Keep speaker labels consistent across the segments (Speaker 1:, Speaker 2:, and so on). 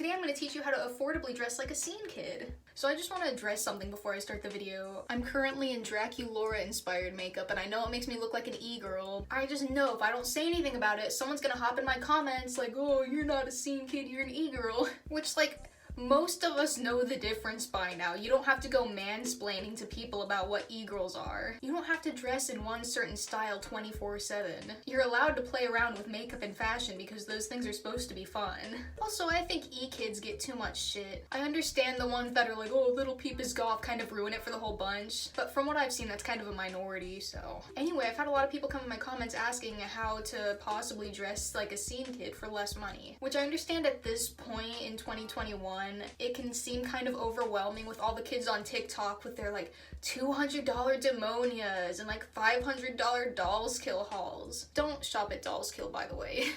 Speaker 1: Today I'm going to teach you how to affordably dress like a scene kid. So I just want to address something before I start the video. I'm currently in Draculaura inspired makeup and I know it makes me look like an e-girl. I just know if I don't say anything about it, someone's gonna hop in my comments like, oh, you're not a scene kid, you're an e-girl. Which, like, most of us know the difference by now. You don't have to go mansplaining to people about what e-girls are. You don't have to dress in one certain style 24/7. You're allowed to play around with makeup and fashion because those things are supposed to be fun. Also, I think e-kids get too much shit. I understand the ones that are like, oh, Little Peep is goth, kind of ruin it for the whole bunch. But from what I've seen, that's kind of a minority, so. Anyway, I've had a lot of people come in my comments asking how to possibly dress like a scene kid for less money. Which I understand at this point in 2021, it can seem kind of overwhelming with all the kids on TikTok with their like $200 demonias and like $500 Dolls Kill hauls. Don't shop at Dolls Kill, by the way.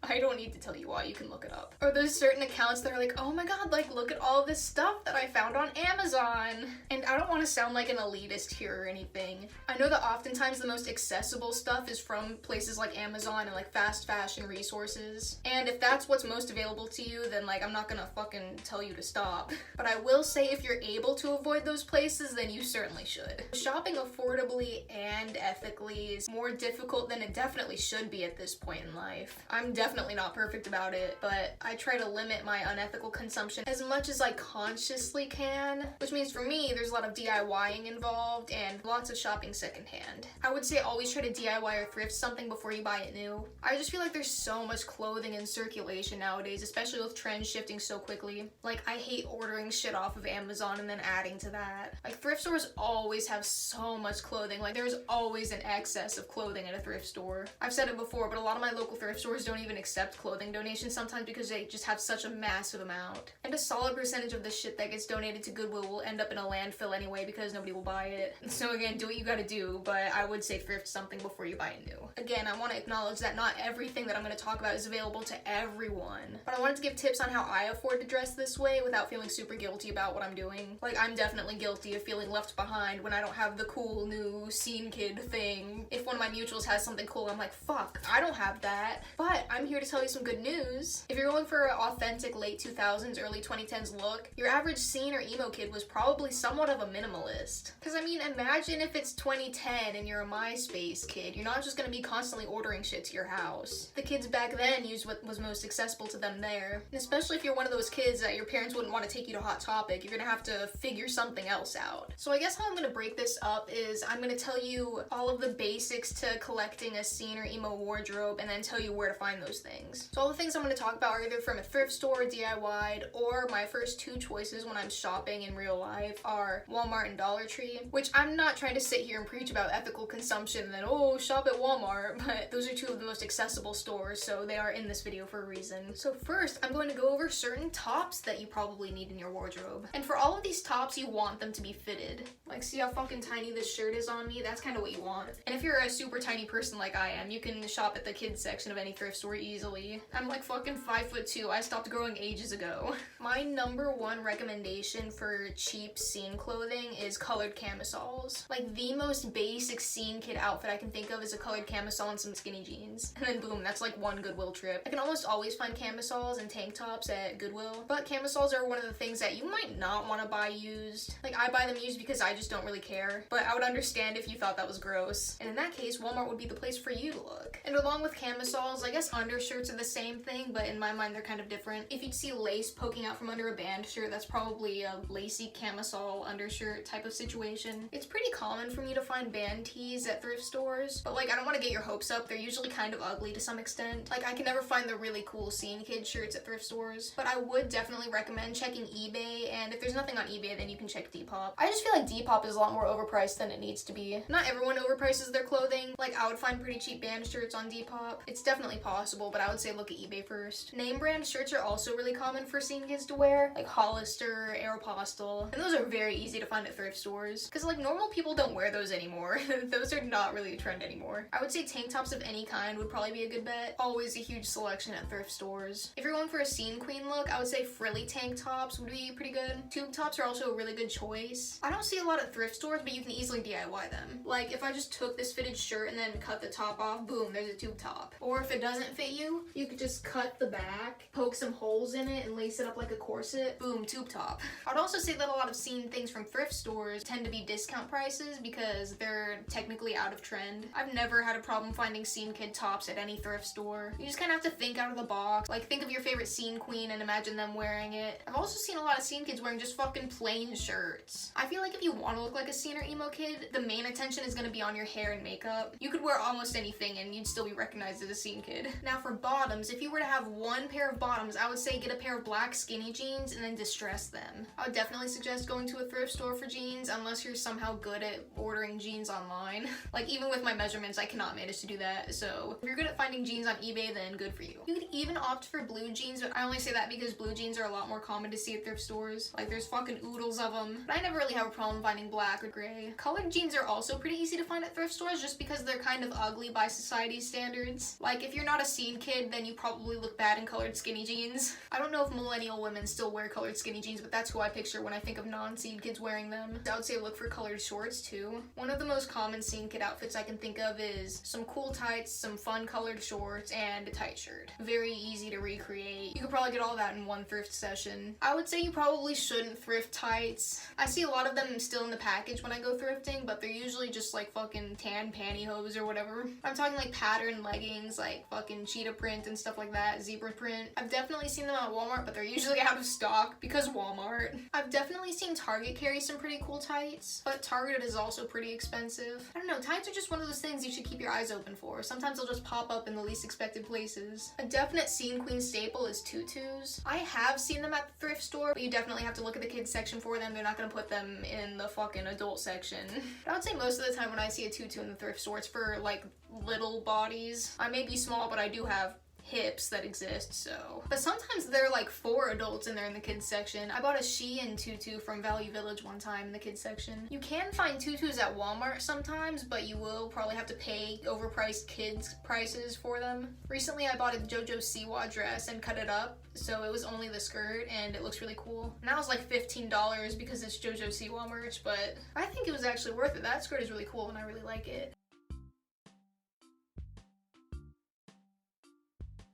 Speaker 1: I don't need to tell you why, you can look it up. Or there's certain accounts that are like, oh my god, like look at all this stuff that I found on Amazon. And I don't want to sound like an elitist here or anything. I know that oftentimes the most accessible stuff is from places like Amazon and like fast fashion resources. And if that's what's most available to you, then like I'm not gonna fucking tell you to stop. But I will say if you're able to avoid those places, then you certainly should. Shopping affordably and ethically is more difficult than it definitely should be at this point in life. I'm definitely not perfect about it, but I try to limit my unethical consumption as much as I consciously can, which means for me, there's a lot of DIYing involved and lots of shopping secondhand. I would say always try to DIY or thrift something before you buy it new. I just feel like there's so much clothing in circulation nowadays, especially with trends shifting so quickly. Like, I hate ordering shit off of Amazon and then adding to that. Like, thrift stores always have so much clothing. Like, there's always an excess of clothing at a thrift store. I've said it before, but a lot of my local thrift stores don't even accept clothing donations sometimes because they just have such a massive amount. And a solid percentage of the shit that gets donated to Goodwill will end up in a landfill anyway because nobody will buy it. So again, do what you gotta do, but I would say thrift something before you buy it new. Again, I want to acknowledge that not everything that I'm going to talk about is available to everyone. But I wanted to give tips on how I afford to dress this way without feeling super guilty about what I'm doing. Like, I'm definitely guilty of feeling left behind when I don't have the cool new scene kid thing. If one of my mutuals has something cool, I'm like, fuck, I don't have that. But I'm here to tell you some good news. If you're going for an authentic late 2000s, early 2010s look, your average scene or emo kid was probably somewhat of a minimalist. Because I mean, imagine if it's 2010 and you're a MySpace kid. You're not just going to be constantly ordering shit to your house. The kids back then used what was most accessible to them there. And especially if you're one of those kids that your parents wouldn't want to take you to Hot Topic, you're gonna have to figure something else out. So I guess how I'm gonna break this up is I'm gonna tell you all of the basics to collecting a scene or emo wardrobe and then tell you where to find those things. So all the things I'm gonna talk about are either from a thrift store, DIY'd, or my first two choices when I'm shopping in real life are Walmart and Dollar Tree, which I'm not trying to sit here and preach about ethical consumption and then, oh, shop at Walmart, but those are two of the most accessible stores, so they are in this video for a reason. So first, I'm going to go over certain tops that you probably need in your wardrobe. And for all of these tops, you want them to be fitted. Like, see how fucking tiny this shirt is on me? That's kind of what you want. And if you're a super tiny person like I am, you can shop at the kids section of any thrift store easily. I'm like fucking 5'2". I stopped growing ages ago. My number one recommendation for cheap scene clothing is colored camisoles. Like, the most basic scene kid outfit I can think of is a colored camisole and some skinny jeans. And then boom, that's like one Goodwill trip. I can almost always find camisoles and tank tops at Goodwill, but camisoles are one of the things that you might not want to buy used. Like, I buy them used because I just don't really care, but I would understand if you thought that was gross. And in that case, Walmart would be the place for you to look. And along with camisoles, I guess undershirts are the same thing, but in my mind they're kind of different. If you'd see lace poking out from under a band shirt, that's probably a lacy camisole undershirt type of situation. It's pretty common for me to find band tees at thrift stores, but like, I don't want to get your hopes up. They're usually kind of ugly to some extent. Like, I can never find the really cool scene kid shirts at thrift stores, but I would definitely recommend checking eBay, and if there's nothing on eBay, then you can check Depop. I just feel like Depop is a lot more overpriced than it needs to be. Not everyone overprices their clothing. Like, I would find pretty cheap band shirts on Depop. It's definitely possible, but I would say look at eBay first. Name brand shirts are also really common for scene kids to wear, like Hollister, Aeropostale, and those are very easy to find at thrift stores, because like normal people don't wear those anymore. Those are not really a trend anymore. I would say tank tops of any kind would probably be a good bet. Always a huge selection at thrift stores. If you're going for a scene queen look, I would say Frilla frilly tank tops would be pretty good. Tube tops are also a really good choice. I don't see a lot of thrift stores, but you can easily DIY them. Like if I just took this fitted shirt and then cut the top off, boom, there's a tube top. Or if it doesn't fit you, you could just cut the back, poke some holes in it, and lace it up like a corset, boom, tube top. I'd also say that a lot of scene things from thrift stores tend to be discount prices because they're technically out of trend. I've never had a problem finding scene kid tops at any thrift store. You just kind of have to think out of the box. Like think of your favorite scene queen and imagine them wearing it. I've also seen a lot of scene kids wearing just fucking plain shirts. I feel like if you want to look like a scene or emo kid, the main attention is going to be on your hair and makeup. You could wear almost anything and you'd still be recognized as a scene kid. Now for bottoms, if you were to have one pair of bottoms, I would say get a pair of black skinny jeans and then distress them. I would definitely suggest going to a thrift store for jeans unless you're somehow good at ordering jeans online. Like even with my measurements, I cannot manage to do that. So if you're good at finding jeans on eBay, then good for you. You could even opt for blue jeans, but I only say that because blue jeans are a lot more common to see at thrift stores. Like there's fucking oodles of them. But I never really have a problem finding black or gray. Colored jeans are also pretty easy to find at thrift stores just because they're kind of ugly by society's standards. Like if you're not a scene kid, then you probably look bad in colored skinny jeans. I don't know if millennial women still wear colored skinny jeans, but that's who I picture when I think of non-scene kids wearing them. I would say look for colored shorts too. One of the most common scene kid outfits I can think of is some cool tights, some fun colored shorts, and a tight shirt. Very easy to recreate. You could probably get all that in one thrift session. I would say you probably shouldn't thrift tights. I see a lot of them still in the package when I go thrifting, but they're usually just like fucking tan pantyhose or whatever. I'm talking like pattern leggings, like fucking cheetah print and stuff like that, zebra print. I've definitely seen them at Walmart, but they're usually out of stock because Walmart. I've definitely seen Target carry some pretty cool tights, but Target is also pretty expensive. I don't know, tights are just one of those things you should keep your eyes open for. Sometimes they'll just pop up in the least expected places. A definite scene queen staple is tutus. I have seen them at the thrift store, but you definitely have to look at the kids section for them. They're not gonna put them in the fucking adult section. But I would say most of the time when I see a tutu in the thrift store, it's for like little bodies. I may be small, but I do have hips that exist, so. But sometimes they're like for adults and they're in the kids section. I bought a Shein tutu from Value Village one time in the kids section. You can find tutus at Walmart sometimes, but you will probably have to pay overpriced kids prices for them. Recently I bought a JoJo Siwa dress and cut it up, so it was only the skirt and it looks really cool. Now it's like $15 because it's JoJo Siwa merch, but I think it was actually worth it. That skirt is really cool and I really like it.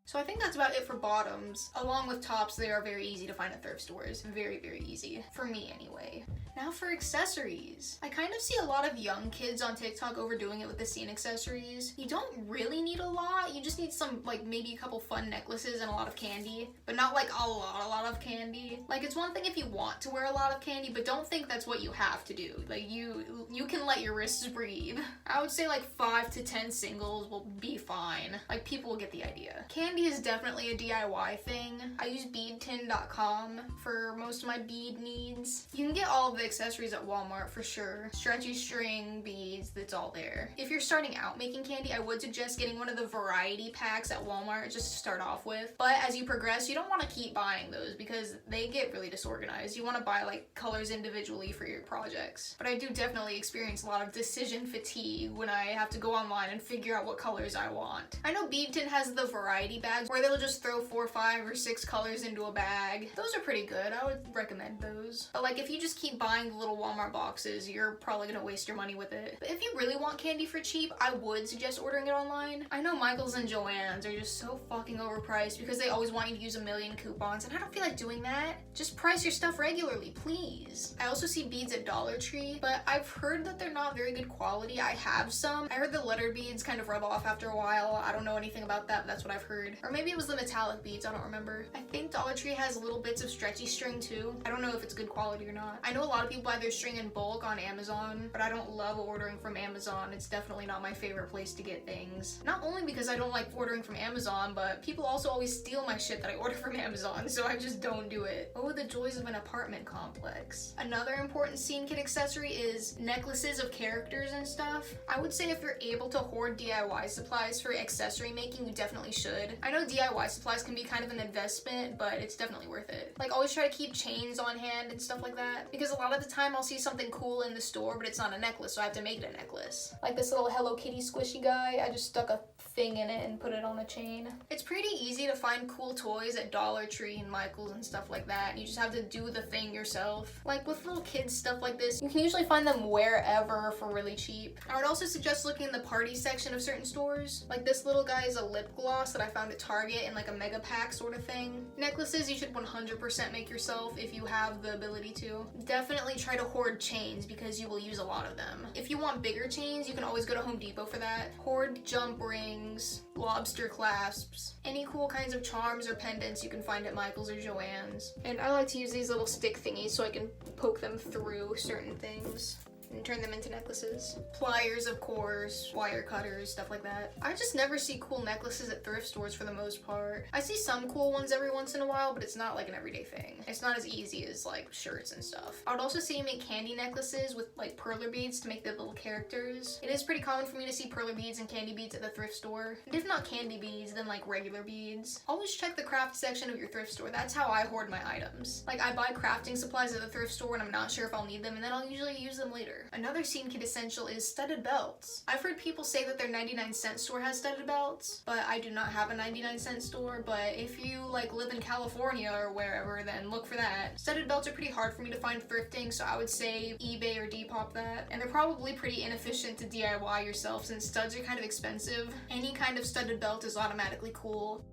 Speaker 1: So I think that's about it for bottoms. Along with tops, they are very easy to find at thrift stores. Very, very easy. For me, anyway. Now for accessories. I kind of see a lot of young kids on TikTok overdoing it with the scene accessories. You don't really need a lot. You just need some, like, maybe a couple fun necklaces and a lot of candy. But not, like, a lot of candy. Like, it's one thing if you want to wear a lot of candy, but don't think that's what you have to do. Like, you can let your wrists breathe. I would say, like, 5 to 10 singles will be fine. Like, people will get the idea. Candy is definitely a DIY thing. I use beadtin.com for most of my bead needs. You can get all of the accessories at Walmart for sure. Stretchy string, beads, that's all there. If you're starting out making candy, I would suggest getting one of the variety packs at Walmart just to start off with. But as you progress, you don't want to keep buying those because they get really disorganized. You want to buy like colors individually for your projects. But I do definitely experience a lot of decision fatigue when I have to go online and figure out what colors I want. I know Beadtin has the variety bags where they'll just throw 4, 5, or 6 colors into a bag. Those are pretty good. I would recommend those. But like if you just keep buying the little Walmart boxes, you're probably gonna waste your money with it. But if you really want candy for cheap, I would suggest ordering it online. I know Michael's and Joann's are just so fucking overpriced because they always want you to use 1,000,000 coupons, and I don't feel like doing that. Just price your stuff regularly, please. I also see beads at Dollar Tree, but I've heard that they're not very good quality. I have some. I heard the letter beads kind of rub off after a while. I don't know anything about that, but that's what I've heard. Or maybe it was the metallic beads, I don't remember. I think Dollar Tree has little bits of stretchy string too. I don't know if it's good quality or not. I know a lot of people buy their string in bulk on Amazon, but I don't love ordering from Amazon. It's definitely not my favorite place to get things. Not only because I don't like ordering from Amazon, but people also always steal my shit that I order from Amazon, so I just don't do it. Oh, the joys of an apartment complex. Another important scene kit accessory is necklaces of characters and stuff. I would say if you're able to hoard DIY supplies for accessory making, you definitely should. I know DIY supplies can be kind of an investment, but it's definitely worth it. Like always try to keep chains on hand and stuff like that, because a lot lot of the time I'll see something cool in the store, but it's not a necklace, so I have to make it a necklace. Like this little Hello Kitty squishy guy, I just stuck a thing in it and put it on a chain. It's pretty easy to find cool toys at Dollar Tree and Michael's and stuff like that, and you just have to do the thing yourself. Like with little kids stuff like this, you can usually find them wherever for really cheap. I would also suggest looking in the party section of certain stores. Like this little guy is a lip gloss that I found at Target in like a mega pack sort of thing. Necklaces you should 100% make yourself if you have the ability to. Definitely try to hoard chains because you will use a lot of them. If you want bigger chains, you can always go to Home Depot for that. Hoard jump rings, lobster clasps, any cool kinds of charms or pendants you can find at Michael's or Joann's. And I like to use these little stick thingies so I can poke them through certain things and turn them into necklaces. Pliers, of course, wire cutters, stuff like that. I just never see cool necklaces at thrift stores for the most part. I see some cool ones every once in a while, but it's not like an everyday thing. It's not as easy as like shirts and stuff. I would also see you make candy necklaces with like perler beads to make the little characters. It is pretty common for me to see perler beads and candy beads at the thrift store. And if not candy beads, then like regular beads. Always check the craft section of your thrift store. That's how I hoard my items. Like I buy crafting supplies at the thrift store when I'm not sure if I'll need them, and then I'll usually use them later. Another scene kid essential is studded belts. I've heard people say that their 99-cent store has studded belts, but I do not have a 99-cent store. But if you like live in California or wherever, then look for that. Studded belts are pretty hard for me to find thrifting, so I would say eBay or Depop that. And they're probably pretty inefficient to DIY yourself since studs are kind of expensive. Any kind of studded belt is automatically cool.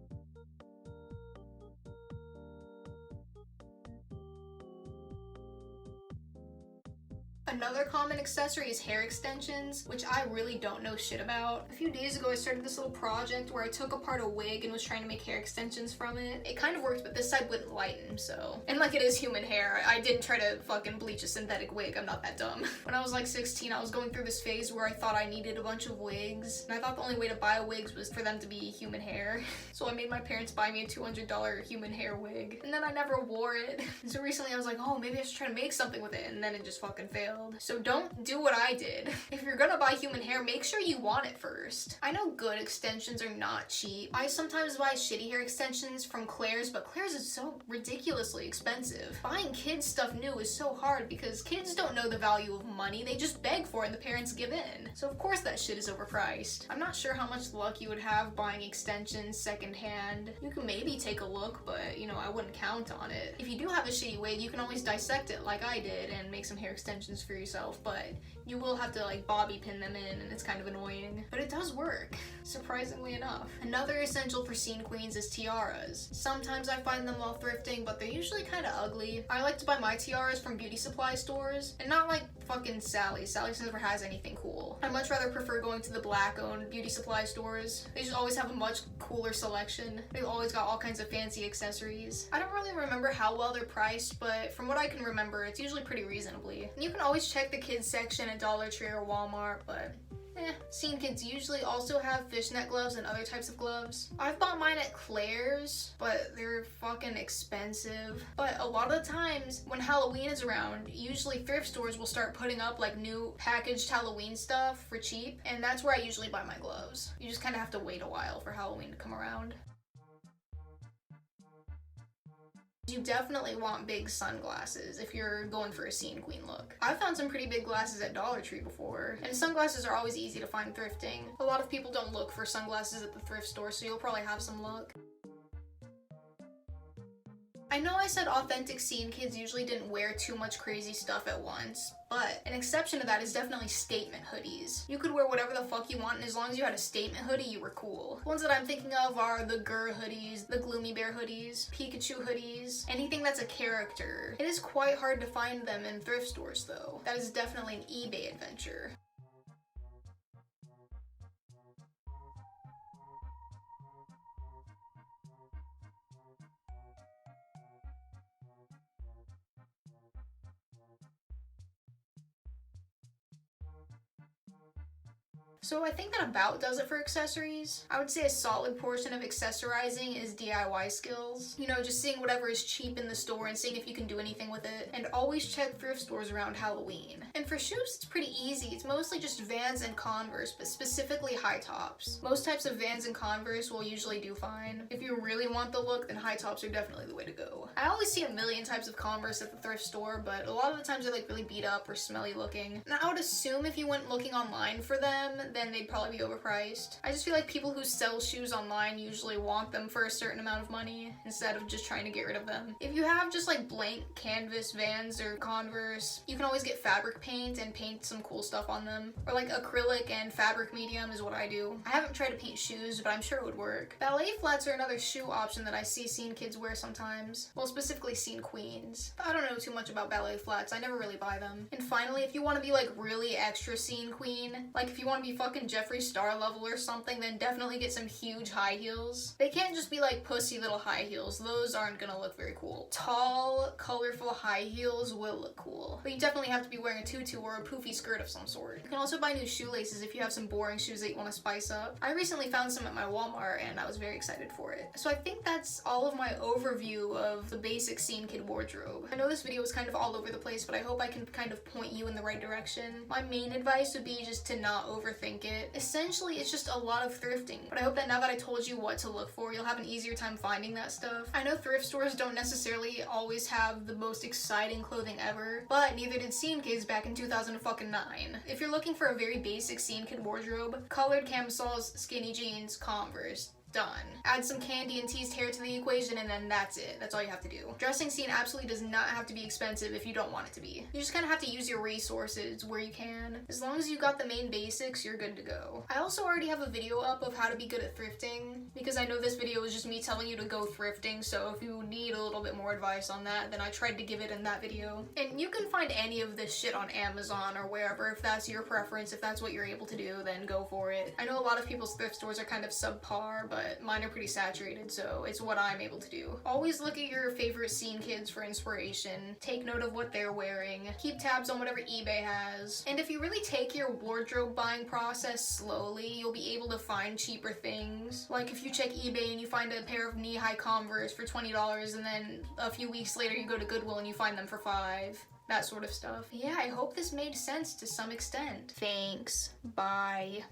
Speaker 1: Another common accessory is hair extensions, which I really don't know shit about. A few days ago I started this little project where I took apart a wig and was trying to make hair extensions from it. It kind of worked, but this side wouldn't lighten, so. And like it is human hair, I didn't try to fucking bleach a synthetic wig, I'm not that dumb. When I was like 16, I was going through this phase where I thought I needed a bunch of wigs, and I thought the only way to buy wigs was for them to be human hair. So I made my parents buy me a $200 human hair wig, and then I never wore it. So recently I was like, oh, maybe I should try to make something with it, and then it just fucking failed. So don't do what I did. If you're gonna buy human hair, make sure you want it first. I know good extensions are not cheap. I sometimes buy shitty hair extensions from Claire's, but Claire's is so ridiculously expensive. Buying kids stuff new is so hard because kids don't know the value of money. They just beg for it and the parents give in. So of course that shit is overpriced. I'm not sure how much luck you would have buying extensions secondhand. You can maybe take a look, but you know, I wouldn't count on it. If you do have a shitty wig, you can always dissect it like I did and make some hair extensions for yourself, but you will have to like bobby pin them in and it's kind of annoying, but it does work, surprisingly enough. Another essential for scene queens is tiaras. Sometimes I find them while thrifting, but they're usually kind of ugly. I like to buy my tiaras from beauty supply stores and not like fucking Sally's. Sally's never has anything cool. I much rather prefer going to the black-owned beauty supply stores. They just always have a much cooler selection. They've always got all kinds of fancy accessories. I don't really remember how well they're priced, but from what I can remember, it's usually pretty reasonably. And you can always check the kids section at Dollar Tree or Walmart, but scene kids usually also have fishnet gloves and other types of gloves. I've bought mine at Claire's, but they're fucking expensive. But a lot of the times when Halloween is around, usually thrift stores will start putting up like new packaged Halloween stuff for cheap, and that's where I usually buy my gloves. You just kind of have to wait a while for Halloween to come around. You definitely want big sunglasses if you're going for a scene queen look. I've found some pretty big glasses at Dollar Tree before, and sunglasses are always easy to find thrifting. A lot of people don't look for sunglasses at the thrift store, so you'll probably have some luck. I know I said authentic scene kids usually didn't wear too much crazy stuff at once, but an exception to that is definitely statement hoodies. You could wear whatever the fuck you want, and as long as you had a statement hoodie, you were cool. The ones that I'm thinking of are the Gurr hoodies, the Gloomy Bear hoodies, Pikachu hoodies, anything that's a character. It is quite hard to find them in thrift stores though. That is definitely an eBay adventure. So I think that about does it for accessories. I would say a solid portion of accessorizing is DIY skills. You know, just seeing whatever is cheap in the store and seeing if you can do anything with it. And always check thrift stores around Halloween. And for shoes, it's pretty easy. It's mostly just Vans and Converse, but specifically high tops. Most types of Vans and Converse will usually do fine. If you really want the look, then high tops are definitely the way to go. I always see a million types of Converse at the thrift store, but a lot of the times they're like really beat up or smelly looking. And I would assume if you went looking online for them, then they'd probably be overpriced. I just feel like people who sell shoes online usually want them for a certain amount of money instead of just trying to get rid of them. If you have just like blank canvas Vans or Converse, you can always get fabric paint and paint some cool stuff on them. Or like acrylic and fabric medium is what I do. I haven't tried to paint shoes, but I'm sure it would work. Ballet flats are another shoe option that I see scene kids wear sometimes. Well, specifically scene queens. I don't know too much about ballet flats. I never really buy them. And finally, if you want to be like really extra scene queen, like if you want to be fucking Jeffree Star level or something, then definitely get some huge high heels. They can't just be like pussy little high heels. Those aren't gonna look very cool. Tall, colorful high heels will look cool. But you definitely have to be wearing a tutu or a poofy skirt of some sort. You can also buy new shoelaces if you have some boring shoes that you want to spice up. I recently found some at my Walmart and I was very excited for it. So I think that's all of my overview of the basic scene kid wardrobe. I know this video was kind of all over the place, but I hope I can kind of point you in the right direction. My main advice would be just to not overthink it. Essentially, it's just a lot of thrifting, but I hope that now that I told you what to look for, you'll have an easier time finding that stuff. I know thrift stores don't necessarily always have the most exciting clothing ever, but neither did scene kids back in 2009. If you're looking for a very basic scene kid wardrobe, colored camisoles, skinny jeans, Converse. Done. Add some candy and teased hair to the equation and then that's it. That's all you have to do. Dressing scene absolutely does not have to be expensive if you don't want it to be. You just kind of have to use your resources where you can. As long as you got the main basics, you're good to go. I also already have a video up of how to be good at thrifting because I know this video is just me telling you to go thrifting, so if you need a little bit more advice on that, then I tried to give it in that video. And you can find any of this shit on Amazon or wherever if that's your preference. If that's what you're able to do, then go for it. I know a lot of people's thrift stores are kind of subpar, but mine are pretty saturated, so it's what I'm able to do. Always look at your favorite scene kids for inspiration. Take note of what they're wearing. Keep tabs on whatever eBay has. And if you really take your wardrobe buying process slowly, you'll be able to find cheaper things. Like if you check eBay and you find a pair of knee-high Converse for $20 and then a few weeks later you go to Goodwill and you find them for $5. That sort of stuff. Yeah, I hope this made sense to some extent. Thanks. Bye.